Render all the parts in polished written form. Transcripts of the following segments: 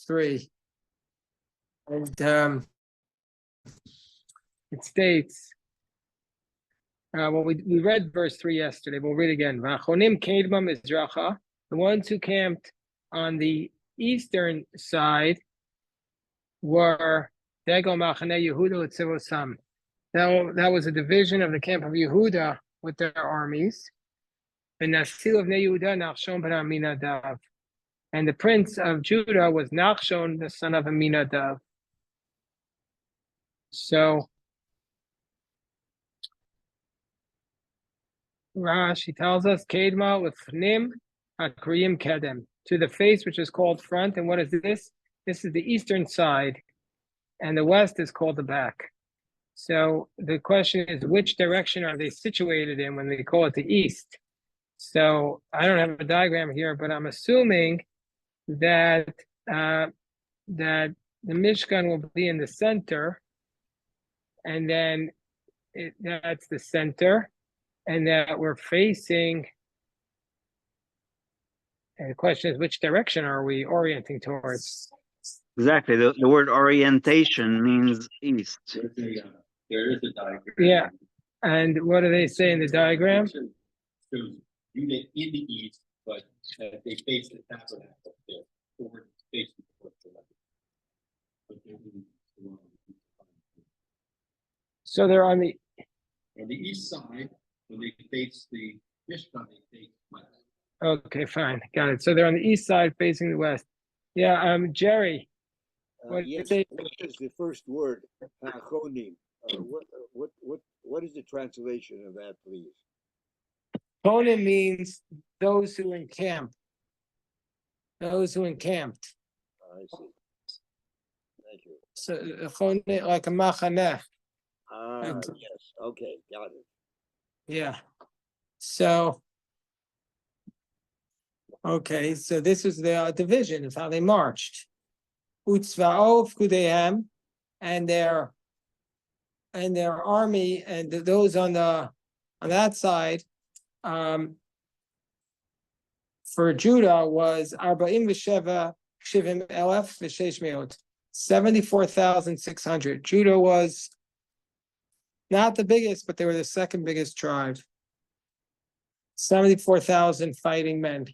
3. And it states, well, we read verse 3 yesterday, but we'll read again. V'achonim kedma mizracha, the ones who camped on the eastern side were Degel Machane Yehuda Utzivosam. That was a division of the camp of Yehuda with their armies. And Nasil of Yehuda Nachshon ben Aminadav. And the prince of Judah was Nachshon, the son of Aminadav. So Rashi tells us, Kedma with Fnim Akriyim Kedem, to the face which is called front. And what is this? This is the eastern side, and the west is called the back. So the question is, which direction are they situated in when they call it the east? So I don't have a diagram here, but I'm assuming that that the Mishkan will be in the center, and then that's the center, and that we're facing. And the question is, which direction are we orienting towards? Exactly. The word orientation means east. There is a diagram. Yeah. And what do they say in the diagram? So unit in the east, but they face the tabernacle there. Forward facing towards the left. So they're on the east side, when they face the Mishkan, they face west. Okay, fine, got it. So they're on the east side facing the west. Yeah, Jerry. Yes, what is the first word? Hachonim. What is the translation of that, please? Honim means those who encamp. Those who encamped. I see. Thank you. So chonim, like a machaneh. Yes. Okay, got it. Yeah. So. Okay, so this is the division of how they marched. Utzva'ov Kudehem, and their army, and those on that side, for Judah was Arba'im v'sheva shivim elef v'sheish meot, 74,600. Judah was not the biggest, but they were the second biggest tribe. 74,000 fighting men.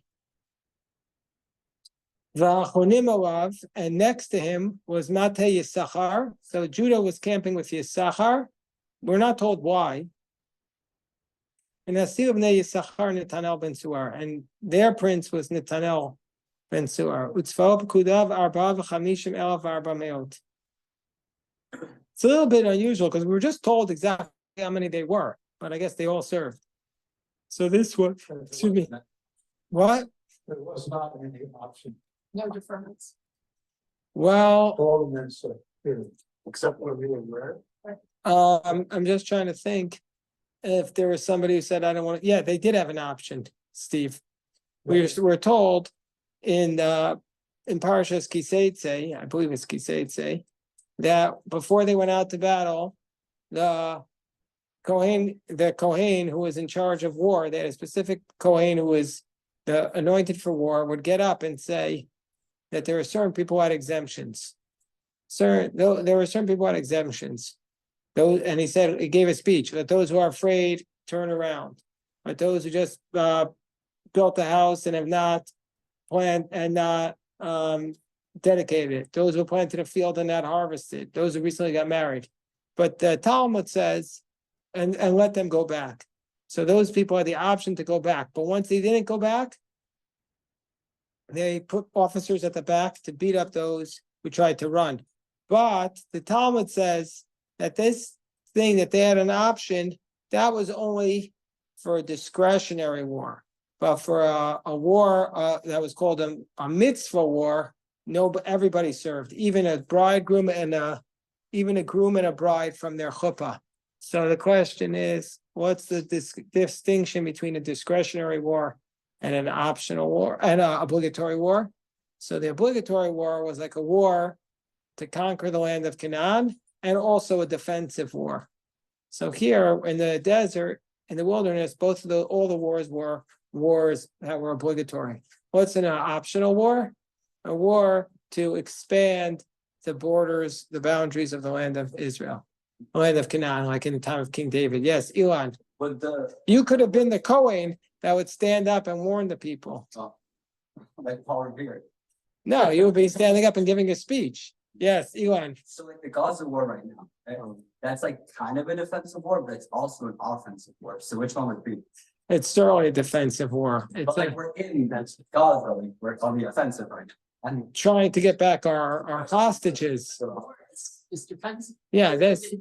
V'achonim alav, and next to him was Mate Yisachar. So Judah was camping with Yisachar. We're not told why. And Nasil of Yisachar Netanel ben Suar, and their prince was Netanel ben Suar. Utzvao pekudav arba v'chamishim elav arba meot. It's a little bit unusual because we were just told exactly how many they were, but I guess they all served. So this was, excuse me, what? There was not any option. No difference. Well, All the men said, except when we were rare. I'm just trying to think if there was somebody who said, I don't want to, yeah, they did have an option, Steve. We were told in Parashas Kiseitse, I believe it's Kiseitse, that before they went out to battle, the Kohen who was in charge of war, they had a specific Kohen who was the anointed for war, would get up and say that there are certain people who had exemptions. There were certain people who had exemptions. And he said, he gave a speech, let those who are afraid turn around. Let those who just built the house and have not planted and not dedicated it. Those who planted a field and not harvested. Those who recently got married. But the Talmud says, and let them go back. So those people had the option to go back. But once they didn't go back, they put officers at the back to beat up those who tried to run. But the Talmud says that this thing that they had an option, that was only for a discretionary war. But for a war that was called a mitzvah war, everybody served, even a bridegroom and even a groom and a bride from their chuppah. So the question is, what's the distinction between a discretionary war and an optional war and an obligatory war? So the obligatory war was like a war to conquer the land of Canaan and also a defensive war. So here in the desert, in the wilderness, all the wars were wars that were obligatory. What's an optional war? A war to expand the borders, the boundaries of the land of Israel, the land of Canaan, like in the time of King David. Yes, Elon, But you could have been the Kohen that would stand up and warn the people. like Paul Revere. No, you would be standing up and giving a speech. Yes, Elon. So like the Gaza war right now, right? That's like kind of a defensive war, but it's also an offensive war. So which one would be? It's certainly a defensive war. It's But like we're in that's Gaza, like we're on the offensive right now. And trying to get back our hostages. so it's defensive. Yeah, there's Is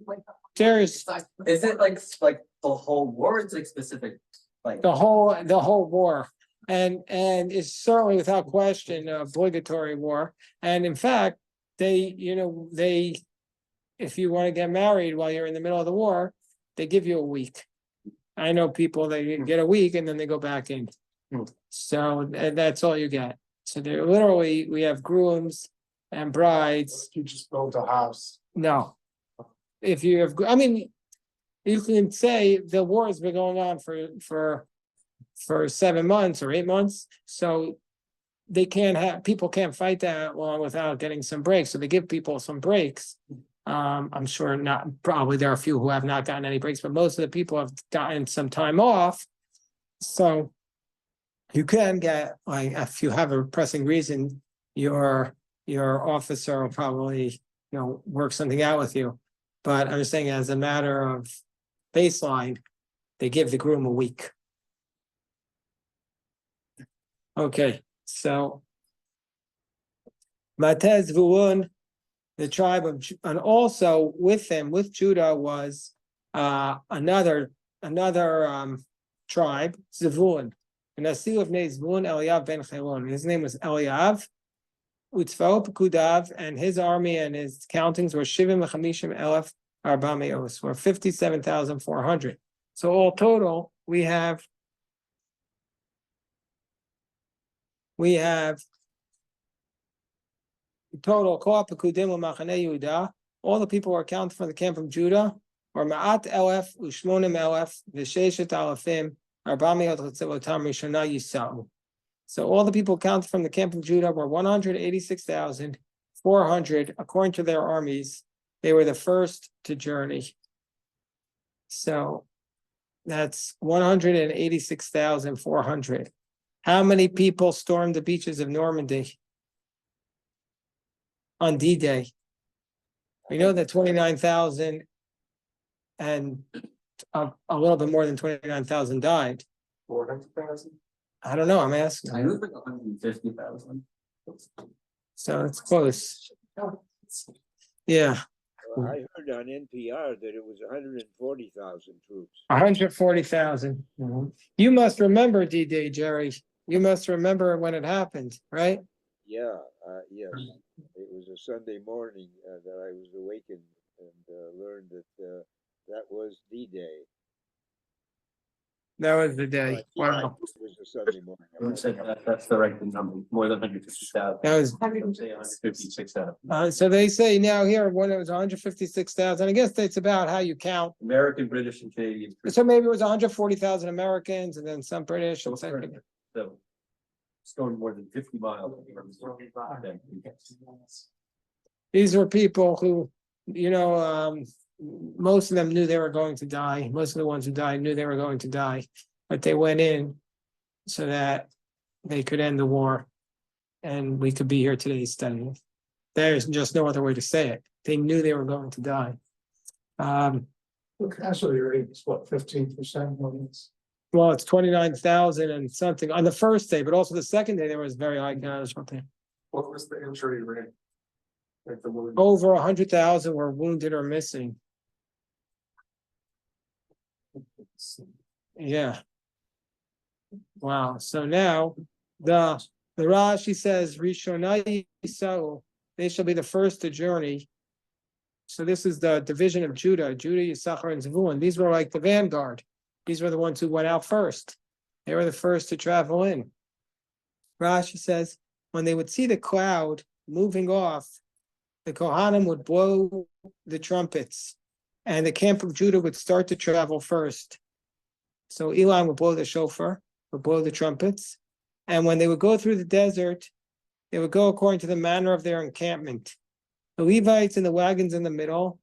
it like the whole war? It's like specific, like the whole war. And it's certainly without question an obligatory war. And in fact, they, if you want to get married while you're in the middle of the war, they give you a week. I know people, they get a week and then they go back in. So that's all you get. So they're literally, we have grooms and brides. You just built a house. No. If you have, I mean, you can say the war has been going on for 7 months or 8 months. So people can't fight that long without getting some breaks. So they give people some breaks. I'm sure probably there are a few who have not gotten any breaks, but most of the people have gotten some time off. So you can get, like, if you have a pressing reason, your officer will probably, work something out with you. But I'm saying as a matter of baseline, they give the groom a week. Okay, so Matez Zvulun, the tribe of, and also with them, with Judah was another tribe, Zvulun. And Nasil of Nei Zvulun, Eliav ben Chelon. His name was Eliav. Utzvao Pekudav, and his army and his countings were Shivim Lechamishim Elef Arbameos, were 57,400. So all total, we have total Koah Pekudim Machane Yehuda. All the people who are counted from the camp of Judah were Ma'at Elef Ushmonim Elef V'Sheshet Alefim Arbameot Tzavotam Rishona Yisau. So all the people counted from the camp of Judah were 186,400 according to their armies. They were the first to journey. So that's 186,400. How many people stormed the beaches of Normandy on D-Day? We know that 29,000 and a little bit more than 29,000 died. 400,000. I don't know, I'm asking. I was like 150,000. So it's close. Yeah, I heard on NPR that it was 140,000 troops. 140,000. You must remember D-Day, Jerry. You must remember when it happened, right? Yeah, yes. It was a Sunday morning that I was awakened and learned that that was D-Day. That was the day. It Wow. was a Sunday morning. I would say that's the right number, more than 150,000. That was, I would say 156,000. so they say now here, when it was 156,000, I guess that's about how you count. American, British, and Canadian. So maybe it was 140,000 Americans and then some British and some. So it's going more than 50 miles. These were people who, most of them knew they were going to die. Most of the ones who died knew they were going to die, but they went in so that they could end the war and we could be here today studying. There's just no other way to say it. They knew they were going to die. The casualty rate is what, 15%? Well, it's 29,000 and something on the first day, but also the second day there was very high casualty. What was the injury rate? Like the wound? Over 100,000 were wounded or missing. Yeah. Wow. So now the Rashi says Rishonai Yisrael, they shall be the first to journey. So this is the division of Judah, Yisachar, and Zevulun. These were like the vanguard. These were the ones who went out first. They were the first to travel in. Rashi says when they would see the cloud moving off, the Kohanim would blow the trumpets, and the camp of Judah would start to travel first. So Elon would blow the shofar, would blow the trumpets, and when they would go through the desert, they would go according to the manner of their encampment. The Levites in the wagons in the middle,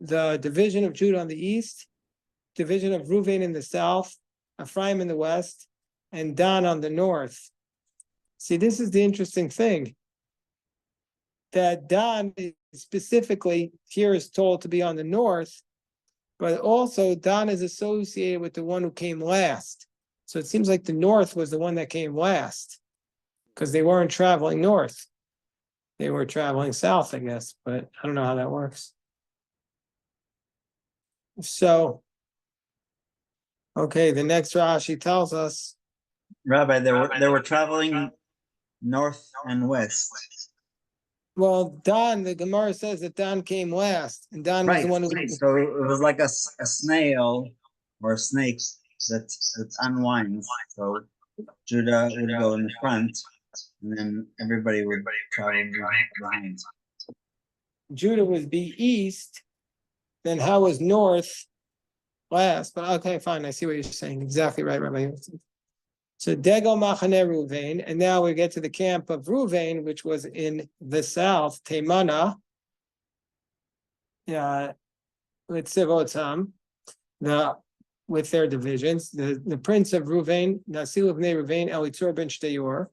the division of Judah on the east, division of Reuven in the south, Ephraim in the west, and Dan on the north. See, this is the interesting thing. That Dan specifically here is told to be on the north, but also Dan is associated with the one who came last. So it seems like the north was the one that came last, because they weren't traveling north. They were traveling south, I guess, but I don't know how that works. So, okay, the next Rashi tells us, Rabbi, they were traveling north and west. well, Dan, the Gemara says that Dan came last, and Dan was Right. the one who. So it was like a snail or a snake that unwinds. So Judah would go in the front, and then everybody would travel behind. Judah would be east, then how was north last? But okay, fine, I see what you're saying. Exactly right, Rabbi. So Degel Machane Ruvain, and now we get to the camp of Ruvain, which was in the south, Temana, with Sivotam, with their divisions. The prince of Ruvain, Nasil of Ruvain, Elitzur ben Shteyur,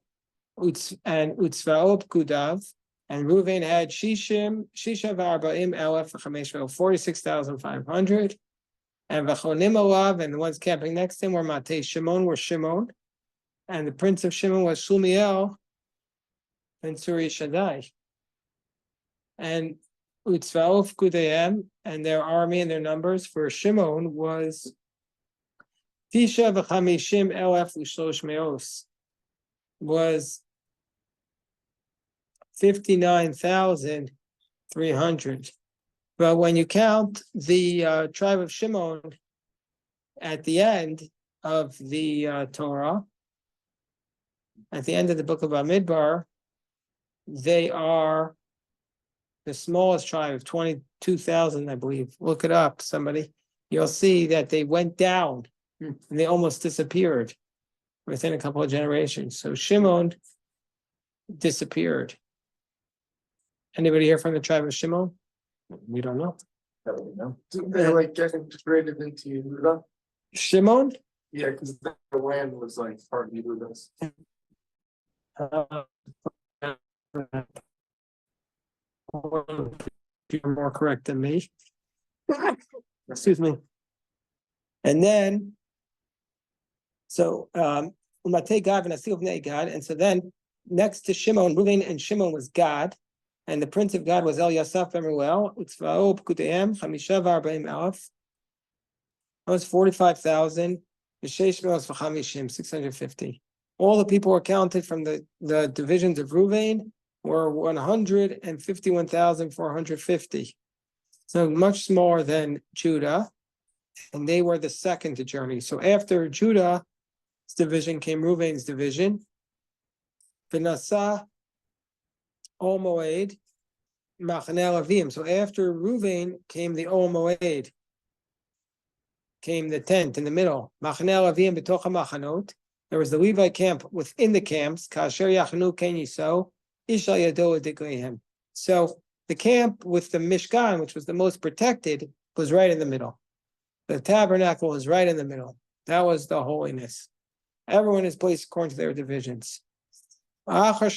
and Utzvaot Kudav, and Ruvain had Shisha v'Arba'im Elef v'Chamesh 46,500, and V'chonim Olav, and the ones camping next to him were Matei Shimon, and the prince of Shimon was Shlumiel and Suri Shaddai. And Utzvaot Kudeim, and their army and their numbers for Shimon was Tisha v'Chamishim Elef L'Shlosh Meos, was 59,300. But when you count the tribe of Shimon at the end of the Torah, at the end of the book of Bemidbar, they are the smallest tribe of 22,000, I believe. Look it up, somebody. You'll see that they went down and they almost disappeared within a couple of generations. So Shimon disappeared. Anybody here from the tribe of Shimon? We don't know. They're like getting integrated into Yehuda. Shimon? Yeah, because the land was like part of Yehuda's. You're more correct than me. Excuse me. And then, so Umatei Gad and Asil Bnei Gad, and so then next to Shimon, Reuven and Shimon was Gad, and the prince of Gad was El Yasaf ben Ruel, Utzvao Pkuteim, Chamisha v'Arba'im Alef. That was 45,000. Vishesh Meos v'Chamishim, 650. All the people were counted from the divisions of Reuven were 151,450. So much smaller than Judah, and they were the second to journey. So after Judah's division came Reuven's division. V'nasa Ol Moed Machaneh Avim. So after Reuven came the Ol Moed, came the tent in the middle. Machaneh Avim b'toch ha'machanot. There was the Levite camp within the camps. Kasher Yachnu Ken Yiso Ishal Yado Digleihem. So the camp with the Mishkan, which was the most protected, was right in the middle. The tabernacle was right in the middle. That was the holiness. Everyone is placed according to their divisions. After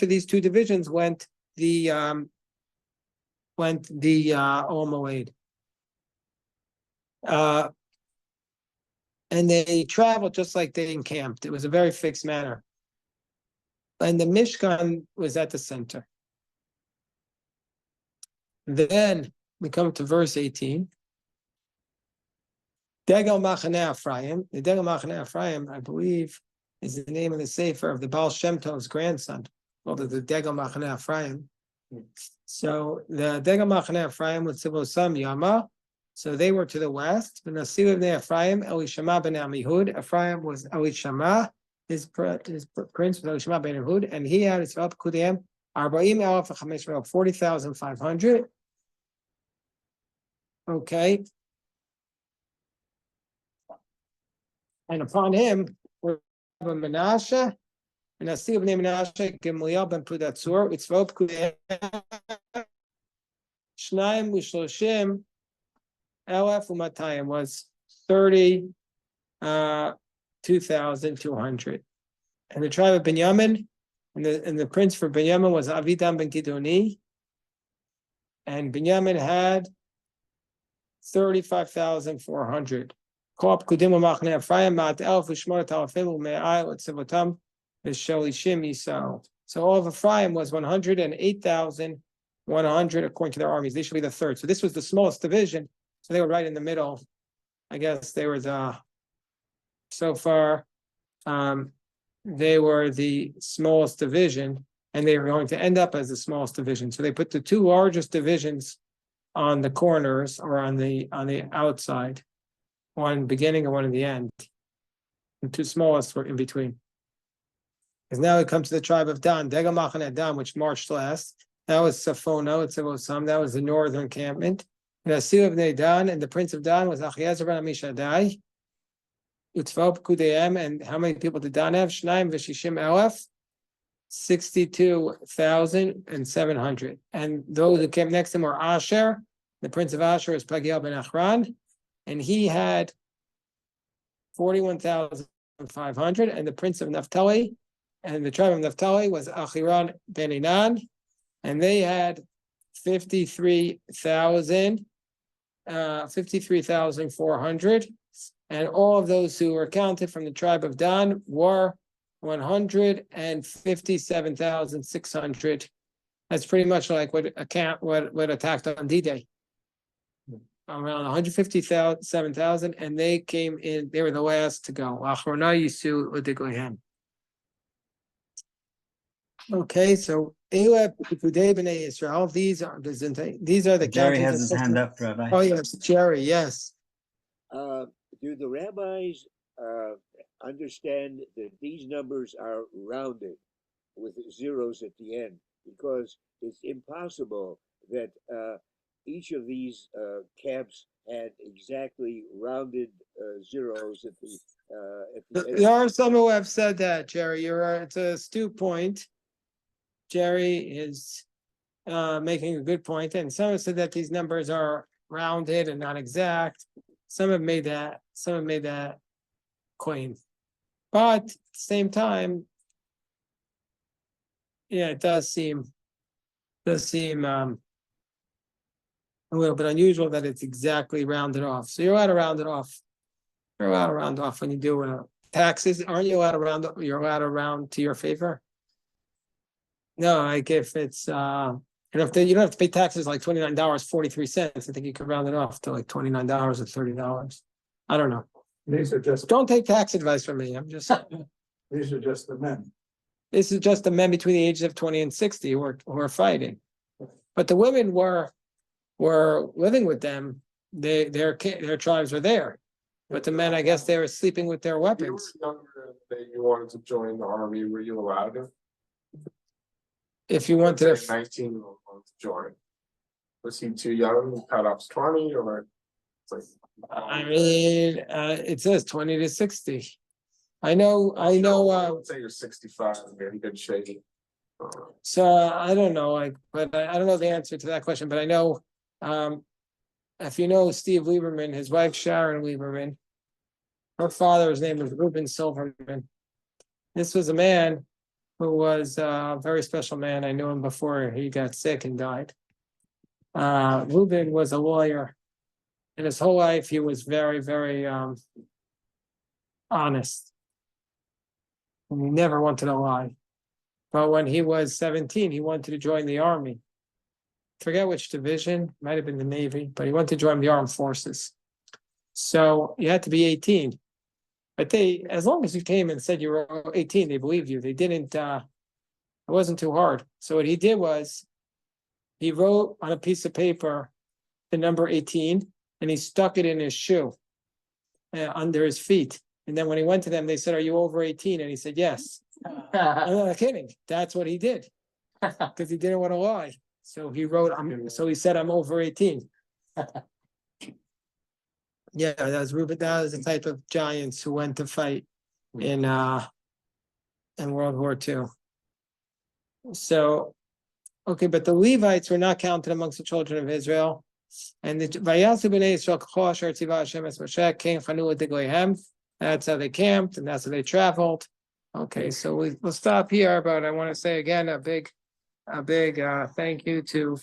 these two divisions went the Ol Moed. And they traveled just like they encamped. It was a very fixed manner. And the Mishkan was at the center. Then we come to verse 18. Degel Machaneh Ephraim. The Degel Machaneh Ephraim, I believe, is the name of the Sefer of the Baal Shem Tov's grandson, called the Degel Machaneh Ephraim. So the Degel Machaneh Ephraim with Sivosam Yama. So they were to the west. The Nasil of Ephraim, Elishama ben Amihud. Ephraim was Elishama. His prince was Elishama ben Amihud, and he had his Kudiyam, Arba'im Alef Chamesh 40,500. Okay. And upon him were Manasseh, And Asir b'nei Menashe, Gamliel ben Pudatzur, Itzvot Pkudeim, Shnayim U'Shloshim, Elef U'Matayim was 2,200. And the tribe of Binyamin, and the prince for Binyamin was Avidan ben Gidoni. And Binyamin had 35,400. Koop Kudim Machne Ephraim Mat Elf U'Shmona Talafim U'Me'ai L'Tzivotam V'Sholishim Yisrael. So all of Ephraim was 108,100 according to their armies. They should be the third. So this was the smallest division. So they were right in the middle. I guess they were so far. They were the smallest division, and they were going to end up as the smallest division. So they put the two largest divisions on the corners or on the outside, one beginning and one in the end. The two smallest were in between. Because now we come to the tribe of Dan, Degamachan Dan, which marched last. That was Safono, Tzivosam, that was the northern encampment. And Asir of Dan, and the prince of Dan was Achiezer ben Amishadai. Utzvot Pkudeim, and how many people did Dan have? Shnayim v'shishim elef, 62,700. And those who came next to him were Asher. The prince of Asher was Pagiel ben Achran, and he had 41,500. And the prince of Naphtali, and the tribe of Naphtali was Achiran ben Inan, and they had 53,400. And all of those who were counted from the tribe of Dan were 157,600. That's pretty much like what attacked on D-Day. Around 157,000, and they came in. They were the last to go. Okay, so Israel. These are the Jerry has captains his hand up, Rabbi. Oh yes, Jerry. Yes. Do the rabbis understand that these numbers are rounded with zeros at the end? Because it's impossible that each of these camps had exactly rounded zeros at the end. There are some who have said that, Jerry. It's an astute point. Jerry is making a good point, and some have said that these numbers are rounded and not exact. Some have made that claim, but at the same time, yeah, it does seem a little bit unusual that it's exactly rounded off. So you're allowed to round it off. You're allowed to round off when you do taxes. Aren't you allowed to round up? You're allowed to round to your favor. No, like if it's you don't have to pay taxes like $29.43. I think you could round it off to like $29 or $30. I don't know. These are just, Don't take tax advice from me. these are just the men. This is just the men between the ages of 20 and 60 who are fighting. But the women were living with them. Their tribes were there. But the men, I guess they were sleeping with their weapons. You were younger that you wanted to join the army, were you allowed to? If you want Let's to, say 19 wanted to join. Was he too young? Cut off 20 or? It's like, I mean, it says 20 to 60. I know. I would say you're 65, you're in good shape. So I don't know, but I don't know the answer to that question. But I know, if you know Steve Lieberman, his wife Sharon Lieberman, her father's name was Reuben Silverman. This was a man who was a very special man. I knew him before he got sick and died. Reuben was a lawyer. In his whole life, he was very, very honest. And he never wanted to lie. But when he was 17, he wanted to join the army. Forget which division, might have been the Navy, but he wanted to join the armed forces. So you had to be 18. But as long as you came and said you were 18, they believed you. They didn't, it wasn't too hard. So what he did was, he wrote on a piece of paper the number 18, and he stuck it in his shoe, under his feet. And then when he went to them, they said, "Are you over 18?" And he said, "Yes." I'm not kidding. That's what he did, because he didn't want to lie. So he wrote, so he said, "I'm over 18." Yeah, that was Reuben. That was the type of giants who went to fight in and World War II. So, okay, but the Levites were not counted amongst the children of Israel. And the Vayasu b'nei Yisrael k'chol asher tzivah Hashem es Moshe came chanu l'digleihem. That's how they camped and that's how they traveled. Okay, so we'll stop here, but I want to say again, a big thank you to